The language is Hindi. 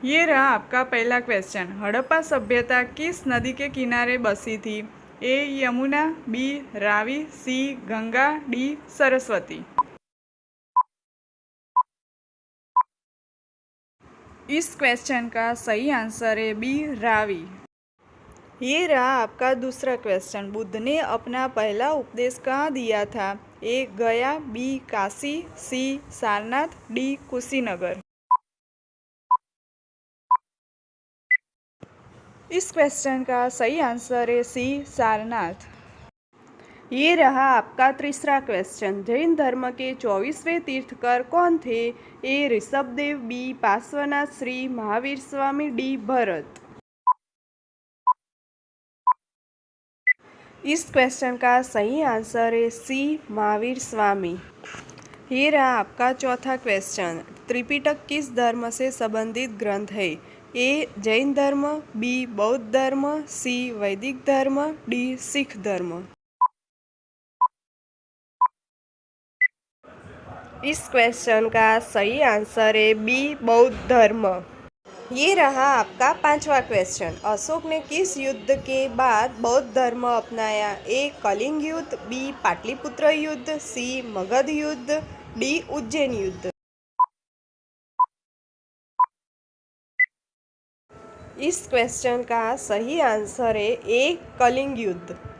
ये रहा आपका पहला क्वेश्चन। हड़प्पा सभ्यता किस नदी के किनारे बसी थी? ए यमुना, बी रावी, सी गंगा, डी सरस्वती। इस क्वेश्चन का सही आंसर है बी रावी। ये रहा आपका दूसरा क्वेश्चन। बुद्ध ने अपना पहला उपदेश कहाँ दिया था? ए गया, बी काशी, सी सारनाथ, डी कुशीनगर। इस क्वेश्चन का सही आंसर है सी सारनाथ। ये रहा आपका तीसरा क्वेश्चन। जैन धर्म के 24वें तीर्थकर कौन थे? ए ऋषभदेव, बी पार्श्वनाथ श्री, महावीर स्वामी, डी भरत। इस क्वेश्चन का सही आंसर है सी महावीर स्वामी। ये रहा आपका चौथा क्वेश्चन। त्रिपिटक किस धर्म से संबंधित ग्रंथ है? ए जैन धर्म, बी बौद्ध धर्म, सी वैदिक धर्म, डी सिख धर्म। इस क्वेश्चन का सही आंसर है बी बौद्ध धर्म। ये रहा आपका पांचवा क्वेश्चन। अशोक ने किस युद्ध के बाद बौद्ध धर्म अपनाया? ए कलिंग युद्ध, बी पाटलिपुत्र युद्ध, सी मगध युद्ध, डी उज्जैन युद्ध। इस क्वेश्चन का सही आंसर है ए कलिंग युद्ध।